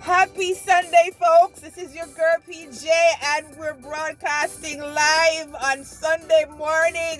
Happy Sunday, folks. This is your girl PJ, and we're broadcasting live on Sunday morning.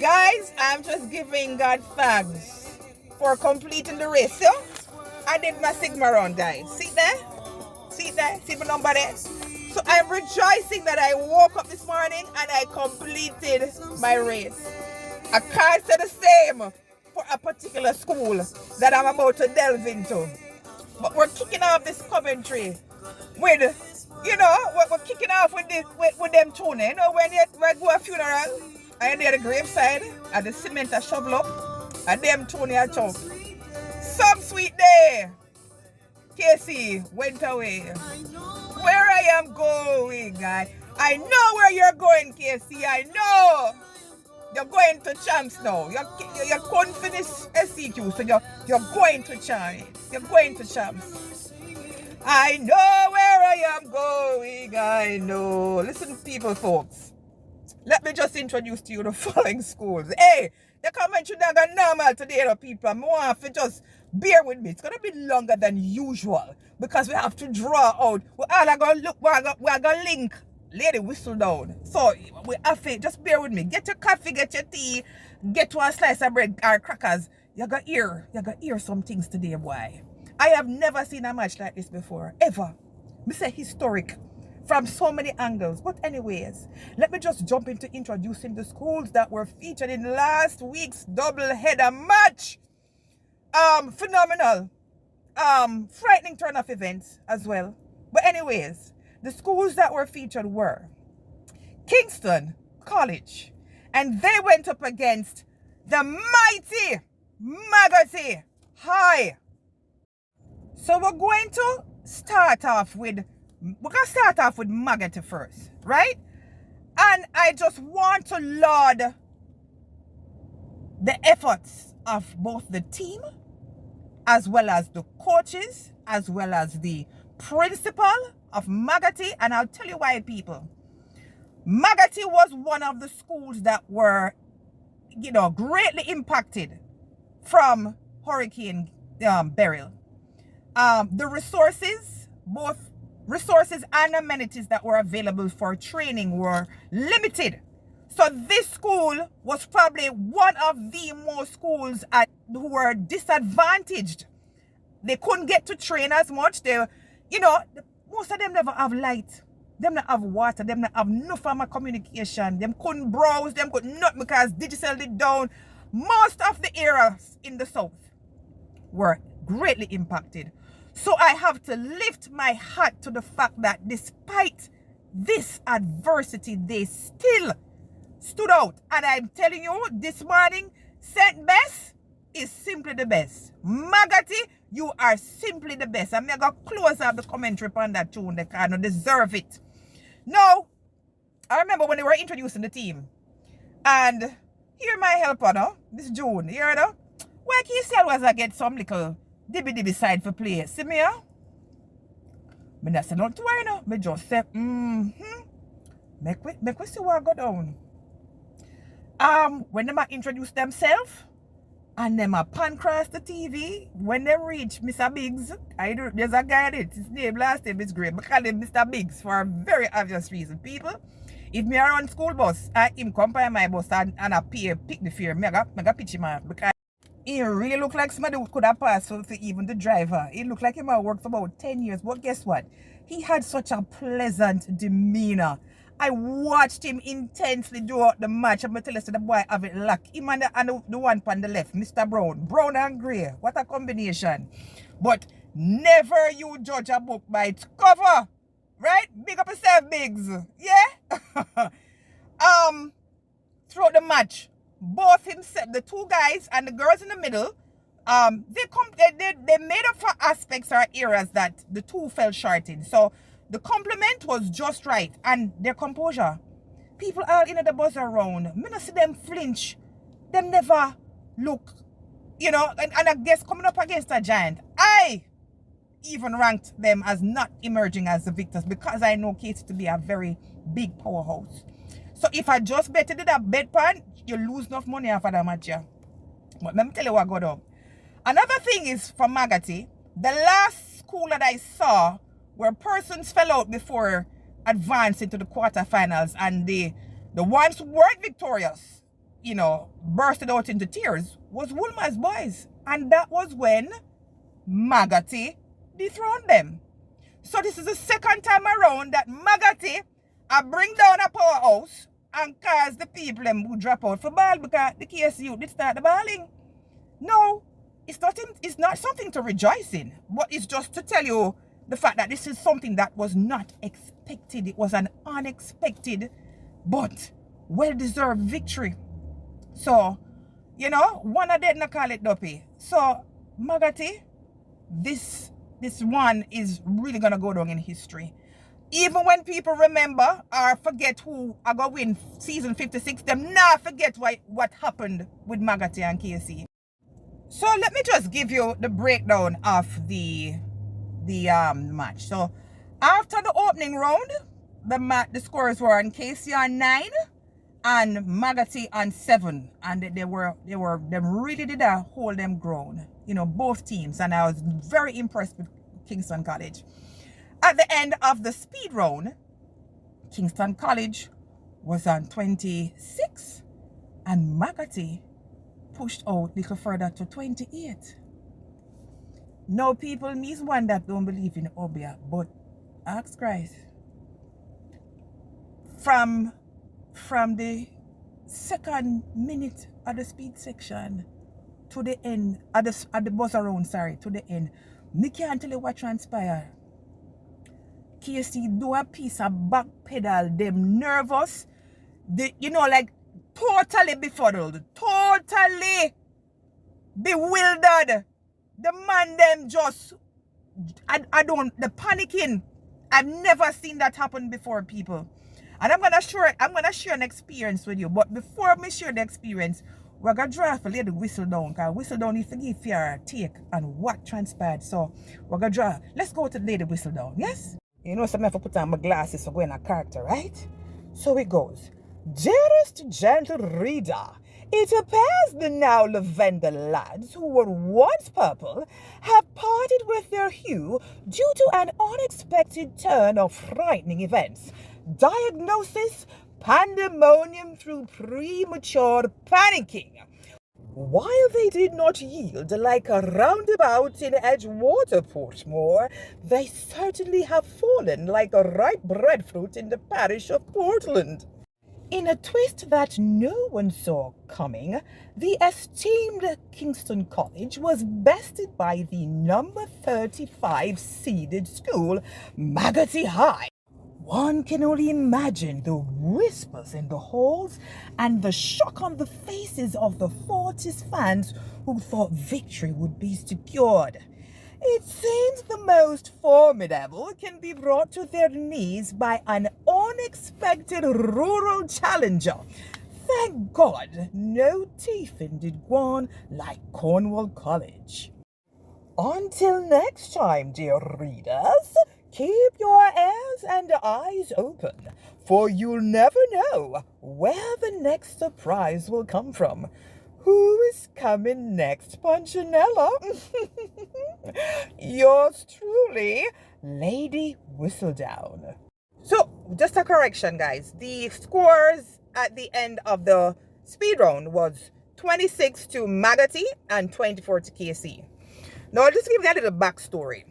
Guys, I'm just giving God thanks for completing the race. So, I did my Sigma run, guys. See there? See there? See my number there? So, I'm rejoicing that I woke up this morning and I completed my race. I can't say the same for a particular school that I'm about to delve into. But we're kicking off this commentary with, we're kicking off with this with them tuning. When you go to a funeral and you're at the graveside and the cement are shovel up and them tuning are choke. Some sweet day, Casey went away. Where I am going, guy. I know where you're going, Casey. I know. You're going to champs now. You're couldn't finish SEQ, so you're going to champs. You're going to champs. I know where I am going. I know. Listen, people, folks. Let me just introduce to you the following schools. Hey, the commentary not gonna normal today, people. I want to just bear with me. It's gonna be longer than usual because we have to draw out. We're all gonna look. We're gonna link. Lady whistle down. So we have to just bear with me. Get your coffee, get your tea, get one slice of bread or crackers. You got hear some things today, boy. I have never seen a match like this before. Ever. Me say historic from so many angles. But anyways, let me just jump into introducing the schools that were featured in last week's double-header match. Phenomenal. Frightening turn of events as well. But anyways, the schools that were featured were Kingston College, and they went up against the mighty Maggotty High. So we're going to start off with Maggotty first, right? And I just want to laud the efforts of both the team, as well as the coaches, as well as the principal of Maggotty, and I'll tell you why, people. Maggotty was one of the schools that were, greatly impacted from Hurricane Beryl. The resources, both resources and amenities that were available for training were limited. So this school was probably one of the most schools who were disadvantaged. They couldn't get to train as much. Most of them never have light. Them not have water. Them not have no form of communication. Them couldn't browse. Them could not because digitally down. Most of the areas in the south were greatly impacted. So I have to lift my hat to the fact that despite this adversity, they still stood out. And I'm telling you, this morning, St. Bess is simply the best. Maggotty, you are simply the best. I'm going to close up the commentary on that tune. They kind of deserve it. Now, I remember when they were introducing the team. And here my helper now, this June, you know? Where can you say was I get some little dibby side for play? See me, huh? Me not say nothing to her, no. Me just say, Make we see what go down. When they introduce themselves, and them a pan cross the TV, when they reach Mr. Biggs, there's a guy in it, his last name is great. I call him Mr. Biggs for a very obvious reason. People, if me are on school bus, and him come by my bus and I pick the fear, I got pitch him off because he really look like somebody who could have passed for even the driver. He looked like him had worked for about 10 years. But guess what? He had such a pleasant demeanor. I watched him intensely throughout the match. I'm going to tell you, the boy have it locked. Him and the one on the left, Mr. Brown. Brown and grey. What a combination. But never you judge a book by its cover. Right? Big up yourself, Biggs. Yeah? Throughout the match, both himself, the two guys and the girls in the middle, they made up for aspects or areas that the two fell short in. So the compliment was just right, and their composure. People all in the buzz around. Me not see them flinch. Them never look, and I guess coming up against a giant, I even ranked them as not emerging as the victors because I know Casey to be a very big powerhouse. So if I just betted that bet pan, you lose enough money after that match, yeah. But let me tell you what got up. Another thing is for Maggotty, the last school that I saw where persons fell out before advancing to the quarterfinals, and the ones who weren't victorious, you know, bursted out into tears, was Woolmer's boys. And that was when Maggotty dethroned them. So this is the second time around that Maggotty bring down a powerhouse and cause the people them who drop out for ball because the KSU did start the balling. No, it's not something to rejoice in, but it's just to tell you the fact that this is something that was not expected. It was an unexpected but well-deserved victory. So, you know, one of them not call it dopey. So, Maggotty, this one is really gonna go down in history. Even when people remember or forget who are going to win season 56, them not forget what happened with Maggotty and KC. So let me just give you the breakdown of the match. So after the opening round, the scores were on KC on 9 and Maggotty on 7, and they really did hold them ground. You know, both teams, and I was very impressed with Kingston College. At the end of the speed round, Kingston College was on 26 and Maggotty pushed out a little further to 28. Now people, me's one that don't believe in Obia, but ask Christ. From the second minute of the speed section to the end, at the buzzer round, to the end, me can't tell you what transpired. KC do a piece of back pedal, them nervous, you know, like totally befuddled, totally bewildered. The man them just, the panicking. I've never seen that happen before, people. And I'm gonna share an experience with you. But before me share the experience, we're gonna draw for the whistle down, because whistle down is to give your take on what transpired. So we're gonna draw. Let's go to the whistle down, yes? You know, so I have to put on my glasses to go in a character, right? So it goes. Dearest gentle reader, it appears the now lavender lads who were once purple have parted with their hue due to an unexpected turn of frightening events. Diagnosis: pandemonium through premature panicking. While they did not yield like a roundabout in Edgewater, Portmore, they certainly have fallen like a ripe breadfruit in the parish of Portland. In a twist that no one saw coming, the esteemed Kingston College was bested by the number 35 seeded school, Maggotty High. One can only imagine the whispers in the halls and the shock on the faces of the Fortis fans who thought victory would be secured. It seems the most formidable can be brought to their knees by an unexpected rural challenger. Thank God no Tiefin did one like Cornwall College. Until next time, dear readers, keep your ears and eyes open, for you'll never know where the next surprise will come from. Who is coming next, Punchinella? Yours truly, Lady Whistledown. So, just a correction, guys. The scores at the end of the speed round was 26 to Maggotty and 24 to KC. Now, I'll just give you a little backstory.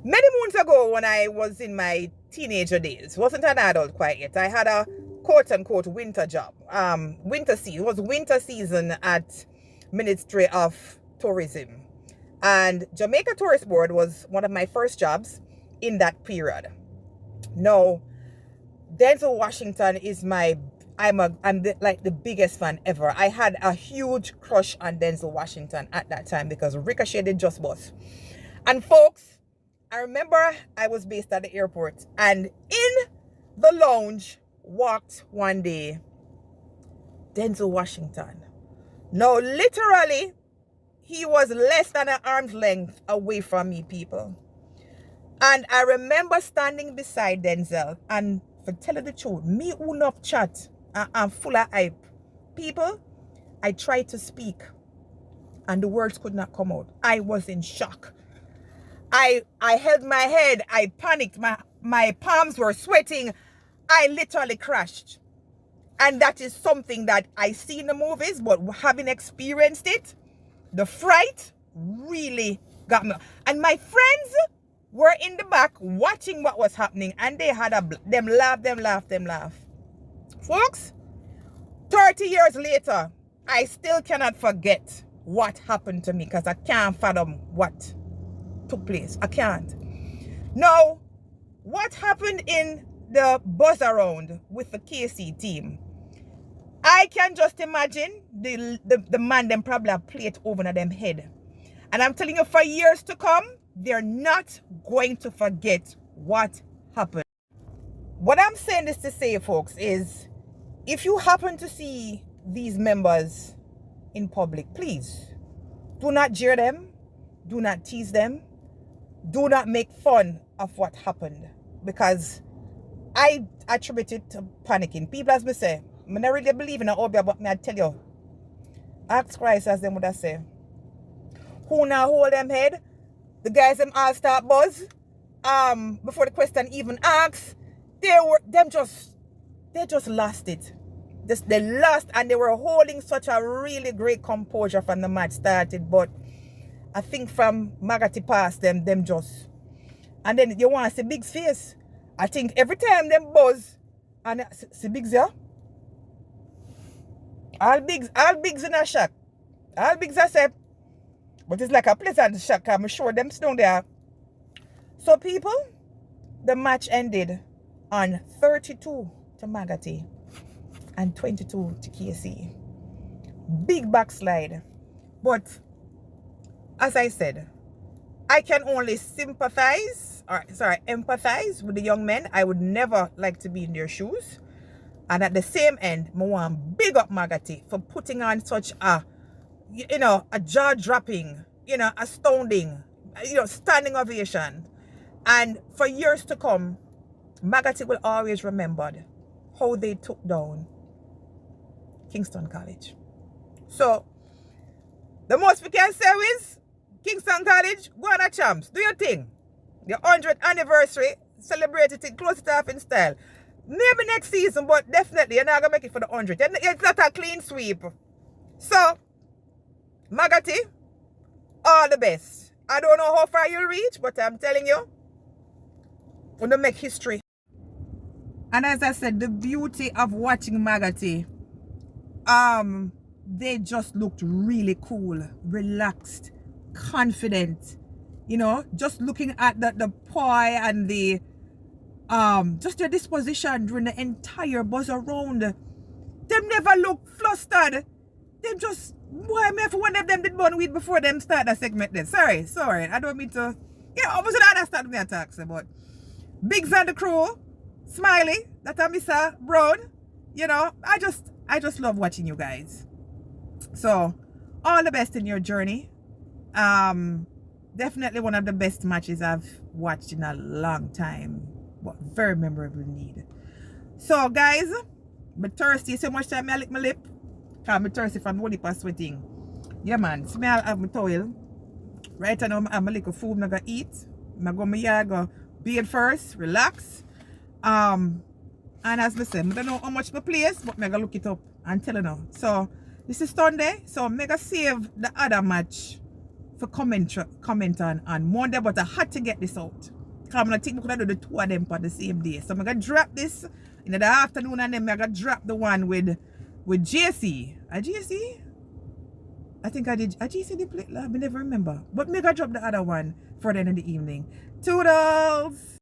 Many moons ago, when I was in my teenager days, wasn't an adult quite yet, I had a quote-unquote winter job. Winter season. It was winter season at Ministry of Tourism. And Jamaica Tourist Board was one of my first jobs in that period. Now, Denzel Washington is I'm the biggest fan ever. I had a huge crush on Denzel Washington at that time because Ricochet did just bust. And folks, I remember I was based at the airport, and in the lounge walked one day Denzel Washington. Now, literally, he was less than an arm's length away from me, people. And I remember standing beside Denzel, and for telling the truth, me who love chat, I'm full of hype. People, I tried to speak, and the words could not come out. I was in shock. I held my head. I panicked. My palms were sweating. I literally crashed. And that is something that I see in the movies, but having experienced it, the fright really got me. And my friends were in the back watching what was happening, and they had them laugh. Folks, 30 years later, I still cannot forget what happened to me because I can't fathom what took place. I can't. Now, what happened in the buzz around with the KC team? I can just imagine the man them probably have played over them head. And I'm telling you, for years to come, they're not going to forget what happened. What I'm saying this to say, folks, is if you happen to see these members in public, please do not jeer them, do not tease them, do not make fun of what happened, because I attribute it to panicking. People, as me say, I don't really believe in an obia, but I tell you, ask Christ, as them would have said. Who now hold them head? The guys them all start buzz. Before the question even asks, they just lost it. They lost, and they were holding such a really great composure from the match started. But I think from Maggotty past them just, and then you want to see Big's face. I think every time them buzz and see Big's here. All bigs in a shock. All bigs are said. But it's like a pleasant shock. I'm sure them still there. So people, the match ended on 32 to Maggotty and 22 to KC. Big backslide. But as I said, I can only empathize with the young men. I would never like to be in their shoes. And at the same end, I want to big up Maggotty for putting on such a jaw-dropping, astounding, standing ovation. And for years to come, Maggotty will always remember how they took down Kingston College. So, the most we can say is, Kingston College, go on a champs, do your thing. Your 100th anniversary, celebrate it, close it off in style. Maybe next season, but definitely you're not going to make it for the 100th. It's not a clean sweep. So, Maggotty, all the best. I don't know how far you'll reach, but I'm telling you, we're going to make history. And as I said, the beauty of watching Maggotty, they just looked really cool, relaxed, confident. Just looking at the poi and the just their disposition during the entire buzz around. Them never look flustered. Them just, why me for one of them did bun with before them start the segment then. Sorry. I don't mean to, obviously I start me attacks, but Biggs and the crew, Smiley, that I miss Brown, I just love watching you guys. So, all the best in your journey. Definitely one of the best matches I've watched in a long time. But very memorable indeed. So guys, I'm thirsty so much time I lick my lip. Because I'm thirsty from the lip sweating. Yeah man, so I have my towel. Right now I have my little food I'm going to eat. I'm going to yard, go bathe first, relax. And as I said, I don't know how much my place, but I'm going to look it up and tell you now. So this is Sunday, so I'm going to save the other match for comment on Monday, but I had to get this out. I'm going to think we're going to do the two of them for the same day. So I'm going to drop this in the afternoon, and then I'm going to drop the one with JC. A JC? I think I did. A JC did play, I never remember. But I'm going to drop the other one for then in the evening. Toodles!